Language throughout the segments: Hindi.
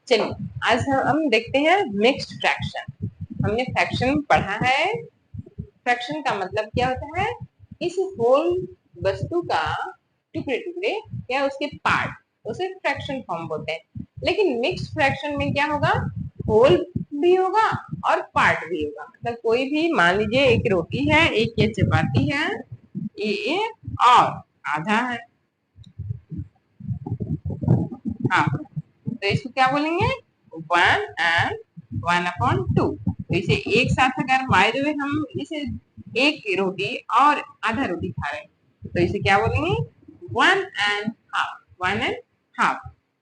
चलिए आज हम देखते हैं मिक्स्ड फ्रैक्शन। हमने फ्रैक्शन पढ़ा है। फ्रैक्शन का मतलब क्या होता है? इस होल वस्तु का टुकड़े टुकड़े या उसके पार्ट, उसे फ्रैक्शन फॉर्म बोलते हैं। लेकिन मिक्स्ड फ्रैक्शन में क्या होगा? होल भी होगा और पार्ट भी होगा। मतलब कोई भी, मान लीजिए एक रोटी है, एक ये चपाती है, ये और आधा है, हाँ, तो इसको क्या बोलेंगे? 1/1/2। तो इसे एक साथ अगर बाय द वे हम इसे एक रोटी और आधा रोटी खा रहे हैं तो इसे क्या बोलेंगे? 1/2, 1/2।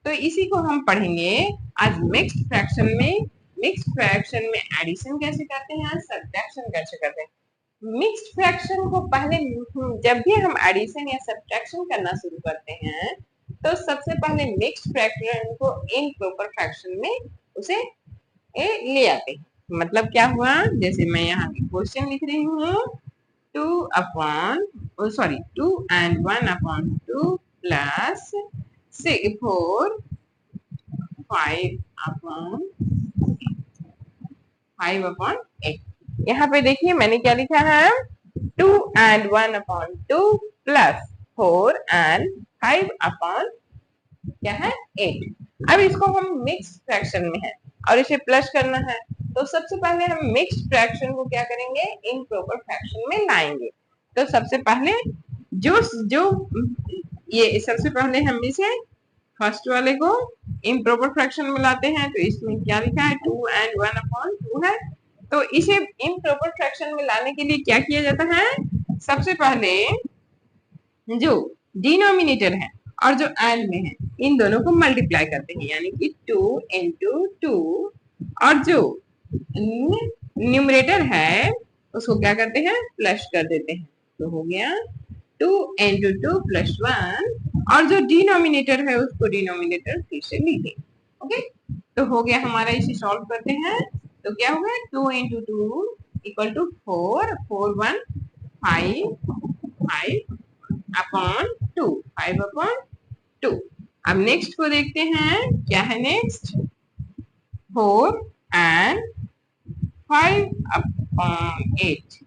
तो इसी को हम पढ़ेंगे आज मिक्स्ड फ्रैक्शन में। मिक्स्ड फ्रैक्शन में एडिशन कैसे करते हैं, सब्ट्रैक्शन कैसे करते हैं। मिक्स्ड फ्रैक्शन को पहले जब भी हम एडिशन या सब्ट्रैक्शन करना शुरू करते हैं तो सबसे पहले मिक्स्ड फ्रैक्शन को इम्प्रॉपर फ्रैक्शन में उसे ले आते हैं। मतलब क्या हुआ, जैसे मैं यहाँ क्वेश्चन लिख रही हूँ, 2/1/2 प्लस 5/8। यहाँ पे देखिए मैंने क्या लिखा है, 2/1/2 प्लस 4/5 क्या है, 8। अब इसको हम मिक्स फ्रैक्शन में है और इसे प्लस करना है, तो सबसे पहले हम मिक्स फ्रैक्शन को क्या करेंगे, इम्प्रॉपर फ्रैक्शन में लाएंगे। तो सबसे पहले जो जो ये सबसे पहले हम इसे फर्स्ट वाले को इम्प्रॉपर फ्रैक्शन में लाते हैं। तो इसमें क्या लिखा है, 2/1/2 है। तो इसे इम्प्रॉपर फ्रैक्शन में लाने के लिए क्या किया जाता है, सबसे पहले जो डिनोमिनेटर है और जो एंड में है इन दोनों को मल्टीप्लाई करते हैं, यानी कि 2 × 2। और जो न्यूमरेटर है उसको क्या करते हैं, प्लस कर देते हैं। तो हो गया 2 × 2 + 1। और जो डिनोमिनेटर है उसको डिनोमिनेटर फिर से लिखे। ओके, तो हो गया हमारा। इसे सॉल्व करते हैं तो क्या होगा, 2 × 2 = 4, 4 1 5 5 अपॉन 2, 5/2। अब नेक्स्ट को देखते हैं, क्या है नेक्स्ट, 4/5/8।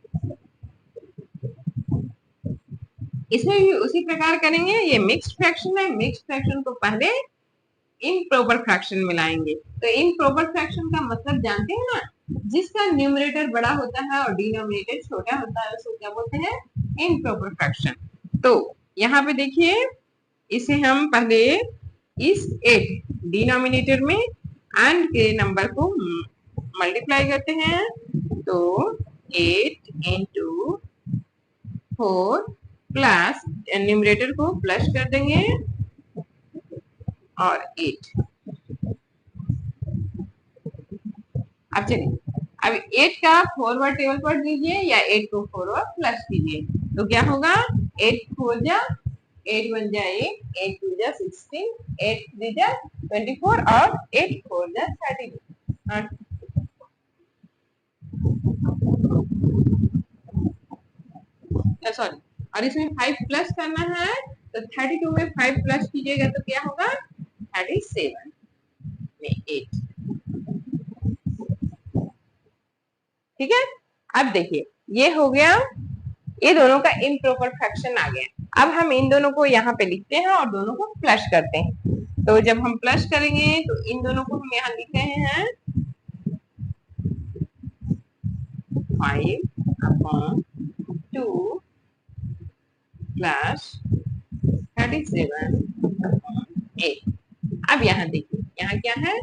इसमें भी उसी प्रकार करेंगे। ये मिक्स्ड फ्रैक्शन है, मिक्स्ड फ्रैक्शन को पहले इम्प्रॉपर फ्रैक्शन में लाएंगे। तो इम्प्रॉपर फ्रैक्शन का मतलब जानते हैं ना, जिसका न्यूमरेटर बड़ा होता है और डिनोमिनेटर छोटा होता है उसको क्या बोलते हैं, इम्प्रॉपर फ्रैक्शन। तो यहाँ पे देखिए, इसे हम पहले इस 8 डिनोमिनेटर में एंड के नंबर को मल्टीप्लाई करते हैं। तो 8 × 4 प्लस न्यूमरेटर को प्लस कर देंगे और 8। अब चलिए, अब 8 का फॉरवर्ड टेबल पर दीजिए या 8 को फॉरवर्ड प्लस कीजिए। तो क्या होगा, 8 4 जा 8 1 जा 8, 8 2 जा 16, 8 3 जा 24 और 8 4 जा 32। सॉरी, और इसमें 5 प्लस करना है तो 32 में 5 प्लस कीजिएगा तो क्या होगा, 37 में 8। ठीक है, अब देखिए ये हो गया, ये दोनों का इम्प्रॉपर फ्रैक्शन आ गया। अब हम इन दोनों को यहाँ पे लिखते हैं और दोनों को प्लस करते हैं। तो जब हम प्लस करेंगे तो इन दोनों को हम यहाँ लिख रहे हैं 5/2 प्लस 37/8। अब यहाँ देखिए, यहाँ क्या है,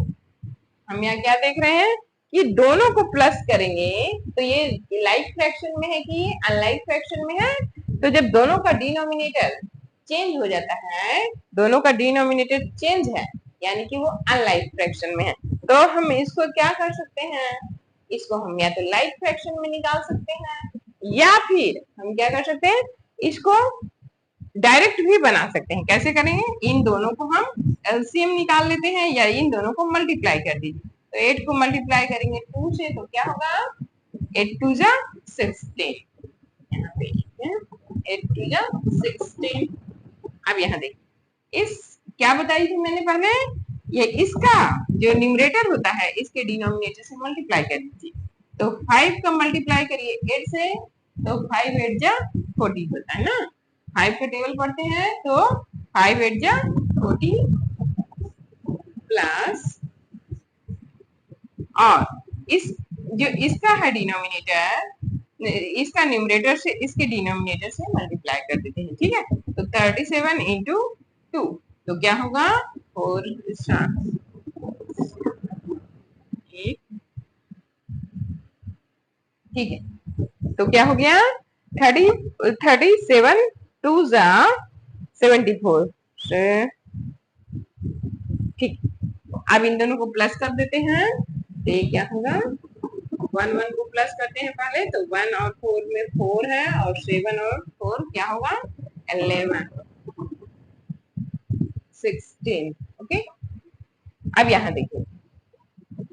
हम यहाँ क्या देख रहे हैं, ये दोनों को प्लस करेंगे तो ये लाइक फ्रैक्शन में है कि अनलाइक फ्रैक्शन में है। तो जब दोनों का डिनोमिनेटर चेंज हो जाता है, दोनों का डिनोमिनेटर चेंज है यानी कि वो अनलाइक फ्रैक्शन में है, तो हम इसको क्या कर सकते हैं, इसको हम या तो लाइक फ्रैक्शन में निकाल सकते हैं या फिर हम क्या कर सकते हैं, इसको डायरेक्ट भी बना सकते हैं। कैसे करेंगे, इन दोनों को हम एलसीएम निकाल लेते हैं या इन दोनों को मल्टीप्लाई कर दीजिए। तो 8 को मल्टीप्लाई करेंगे 2 से तो क्या होगा, 8 2 जा 16। यहाँ पे 8 2 जा 16। अब यहाँ देखिए, इस क्या बताई थी मैंने पहले ये इसका जो न्यूमरेटर होता है इसके डिनोमिनेटर से मल्टीप्लाई कर दीजिए। तो 5 का मल्टीप्लाई करिए 8 से, तो 5 8 जा 40 होता है ना। 5 का टेबल पढ़ते हैं तो 5 8 जा 40 प्लस, और इस जो इसका है डिनोमिनेटर, इसका न्यूमरेटर से इसके डिनोमिनेटर से मल्टीप्लाई कर देते हैं। ठीक है, तो 37 इंटू 2, तो क्या होगा 4 ठीक है, तो क्या हो गया 37 2 जा 74। ठीक, अब इन दोनों को प्लस कर देते हैं तो ये क्या होगा 1 1 को प्लस करते हैं पहले, तो 1 और 4 में 4 है और 7 और 4 क्या होगा 11 16। ओके, अब यहाँ देखिए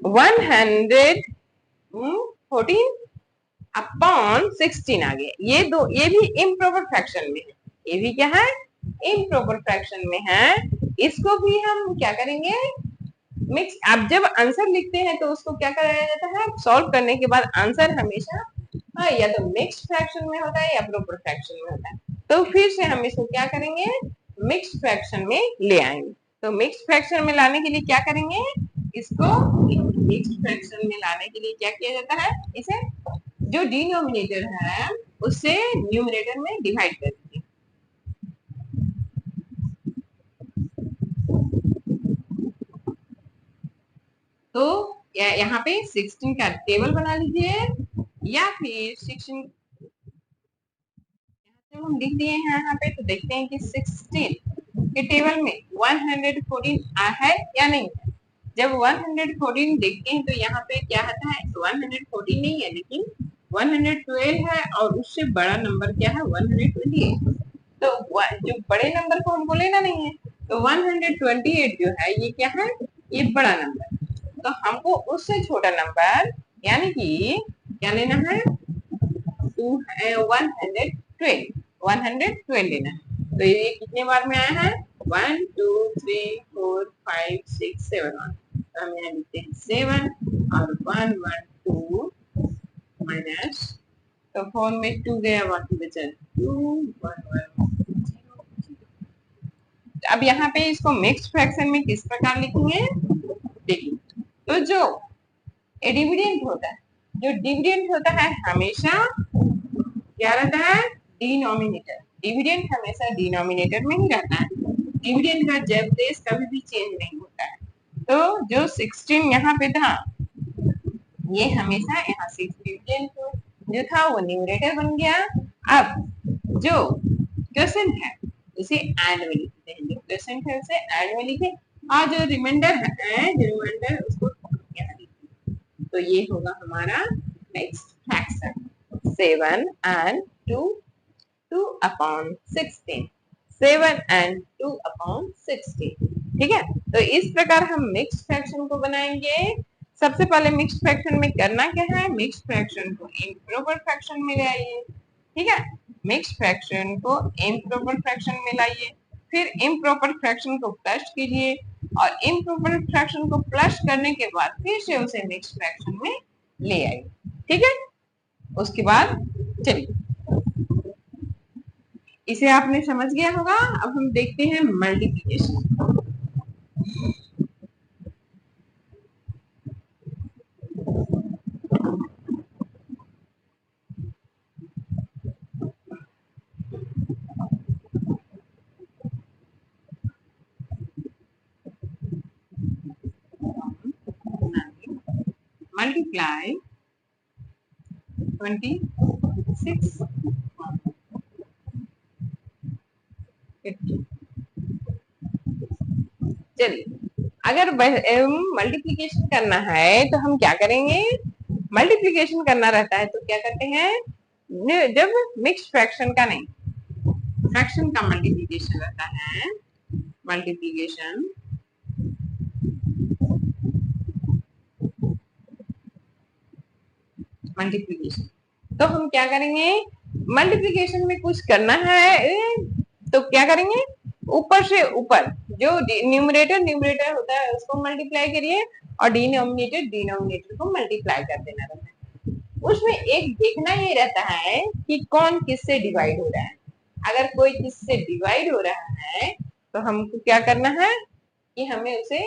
114 अपॉन 16 आ गया। ये भी इम्प्रॉपर फ्रैक्शन में है, ये भी क्या है इम्प्रॉपर फ्रैक्शन में है। इसको भी हम क्या करेंगे मिक्स। अब जब आंसर लिखते हैं तो उसको क्या कराया जाता है, सॉल्व करने के बाद आंसर हमेशा या तो मिक्स फ्रैक्शन में होता है या प्रॉपर फ्रैक्शन में होता है। तो फिर से हम इसको क्या करेंगे मिक्स फ्रैक्शन में ले आएंगे। तो मिक्स फ्रैक्शन में लाने के लिए क्या करेंगे, इसको मिक्स फ्रैक्शन में लाने के लिए क्या किया जाता है, इसे जो डिनोमिनेटर है उससे न्यूमरेटर में डिवाइड कर दीजिए। तो यहाँ पे 16 का टेबल बना लीजिए, या फिर 16 जब हम लिख दिए हैं यहाँ पे तो देखते हैं कि 16 के टेबल में 114 है या नहीं है। जब 114 देखते हैं तो यहाँ पे क्या आता है 114 नहीं है लेकिन 112 है, और उससे बड़ा नंबर क्या है 128। तो जो बड़े नंबर को हमको लेना नहीं है, तो 128 जो है ये क्या है ये बड़ा नंबर। तो हमको उससे छोटा नंबर यानी कि क्या लेना है 112 लेना है। तो ये कितने बार में आया है 1 2 3 4 5 6 7 तो हम यहाँ लिखते हैं 7 और 1 1 2 माइनस, तो 4 में 2 गया बाकी बचा 2 1 1। अब यहाँ पे इसको मिक्स फ्रैक्शन में किस प्रकार लिखेंगे देखिए, तो जो डिविडेंड होता है, जो डिविडेंड होता है हमेशा क्या रहता है डिनोमिनेटर। डिविडेंड हमेशा डिनोमिनेटर में ही रहता है, डिविडेंड का जब देश कभी भी चेंज नहीं होता है। तो जो 16 यहाँ पे था ये हमेशा यहाँ से डिविडेंड जो था वो न्यूमरेटर बन गया। अब जो क्वोशेंट है उसे एड में लिखते हैं, जो क्वोशेंट है उसे एड में लिखे, और जो रिमाइंडर है जो रिमाइंडर उसको यहाँ लिखते हैं। तो ये होगा हमारा next fraction 7 and 2 upon 16, 7 and 2 upon 16। ठीक है, तो इस प्रकार हम मिक्स फ्रैक्शन को बनाएंगे। सबसे पहले मिक्स फ्रैक्शन में करना क्या है, मिक्स फ्रैक्शन को इम्प्रॉपर फ्रैक्शन में ले आइए। ठीक है, मिक्स फ्रैक्शन को इम्प्रॉपर फ्रैक्शन में लाइए, फिर इम्प्रॉपर फ्रैक्शन को प्लस कीजिए, और इम्प्रॉपर फ्रैक्शन को प्लस करने के बाद फिर से उसे मिक्स फ्रैक्शन में ले आइए। ठीक है, उसके बाद चलिए इसे आपने समझ गया होगा। अब हम देखते हैं मल्टीप्लिकेशन। मल्टीप्लाई 26 चलिए, अगर मल्टीप्लिकेशन करना है तो हम क्या करेंगे, मल्टीप्लिकेशन करना रहता है तो क्या करते हैं जब मिक्स फ्रैक्शन का नहीं फ्रैक्शन का मल्टीप्लिकेशन रहता है, मल्टीप्लिकेशन मल्टीप्लिकेशन तो हम क्या करेंगे, मल्टीप्लिकेशन में कुछ करना है तो क्या करेंगे ऊपर से ऊपर जो न्यूमरेटर न्यूमरेटर होता है उसको मल्टीप्लाई करिए और डिनोमिनेटर डिनोमिनेटर को मल्टीप्लाई कर देना रहता है। उसमें एक देखना ये रहता है कि कौन किससे डिवाइड हो रहा है। अगर कोई किससे डिवाइड हो रहा है तो हमको क्या करना है कि हमें उसे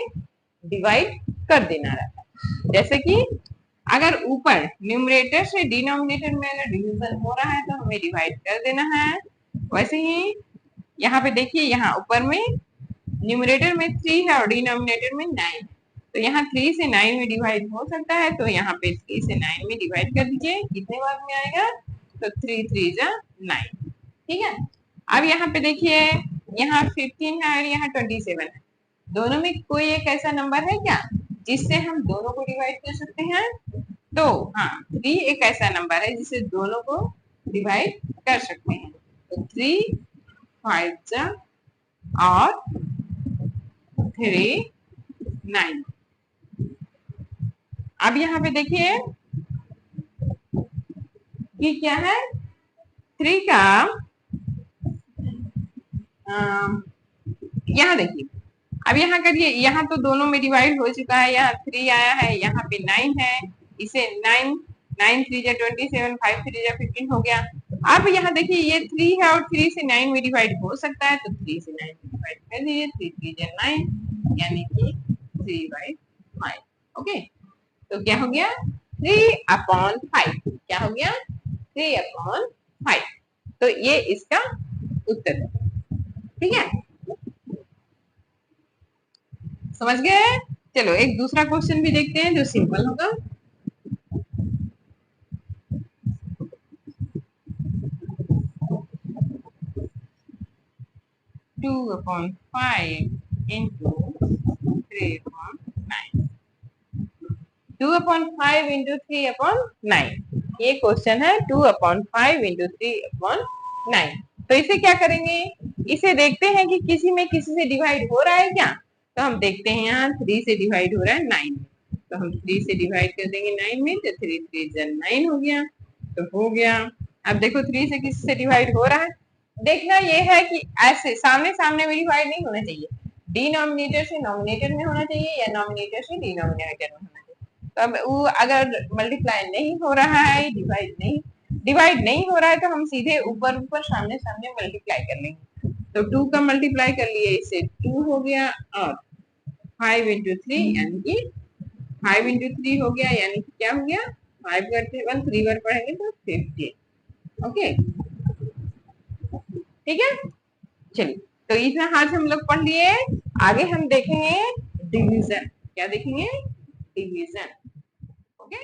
डिवाइड कर देना रहता है। जैसे कि अगर ऊपर न्यूमरेटर से डिनोमिनेटर में अगर डिवीजन हो रहा है तो हमें डिवाइड कर देना है। वैसे ही यहाँ पे देखिए, यहाँ ऊपर में न्यूमरेटर में 3 है और डिनोमिनेटर में 9 है, तो यहाँ 3 से 9 में डिवाइड हो सकता है, तो यहाँ पे 3 से 9 में डिवाइड कर दीजिए। कितने बाद में आएगा? तो 3 3 जा 9। ठीक है। अब यहाँ पे देखिए, यहाँ 15 है और यहाँ 27 है। दोनों में कोई एक ऐसा नंबर है क्या जिससे हम दोनों को डिवाइड कर सकते हैं? तो हाँ, 3 एक ऐसा नंबर है जिसे दोनों को डिवाइड कर सकते हैं। तो 3 5 जा और 3 9। अब यहाँ पे देखिए कि क्या है, 3 का यहाँ देखिए, अब यहाँ करिए, यहाँ तो दोनों में डिवाइड हो चुका है, यहाँ 3 आया है, यहाँ पे 9 है, इसे 9 9 3 जा 27, 5 3 जा 15 हो गया। अब यहाँ देखिए ये 3 है और 3 से 9 में डिवाइड हो सकता है, तो 3 से 9 में डिवाइड कर दीजिए। 3 3 जा 9 यानी कि 3/5। ओके, तो क्या हो गया? 3/5। क्या हो गया? 3/5। तो ये इसका उत्तर है। ठीक है, समझ गए? चलो एक दूसरा क्वेश्चन भी देखते हैं जो सिंपल होगा। Two upon 5 into 3/9। 2/5 इंटू 3/9, ये क्वेश्चन है। 2/5 इंटू 3/9। तो इसे क्या करेंगे? इसे देखते हैं कि किसी में किसी से डिवाइड हो रहा है क्या। तो हम देखते हैं, यहाँ 3 से डिवाइड हो रहा है 9 में, तो हम 3 से डिवाइड कर देंगे 9 में, तो 3 3 जा 9 हो गया, तो हो गया। अब देखो 3 से किसी से डिवाइड हो रहा है, देखना ये है कि ऐसे सामने सामने में डिवाइड नहीं होना चाहिए, डिनोमिनेटर से नोमिनेटर में होना चाहिए या नोमिनेटर से डिनोमिनेटर में होना चाहिए। तो अब वो अगर मल्टीप्लाई नहीं हो रहा है, डिवाइड नहीं हो रहा है, तो हम सीधे ऊपर ऊपर सामने सामने मल्टीप्लाई कर लेंगे। तो 2 का मल्टीप्लाई कर लिए, इससे 2 हो गया, और 5 इंटू 3 यानी कि 5 इंटू 3 हो गया, यानी कि क्या हो गया? 5 करते 1 3 बार पढ़ेंगे तो 50। ओके, ठीक है। चलिए, तो इतना हाथ हम लोग पढ़ लिए। आगे हम देखेंगे डिवीजन। क्या देखेंगे? डिवीजन। ओके।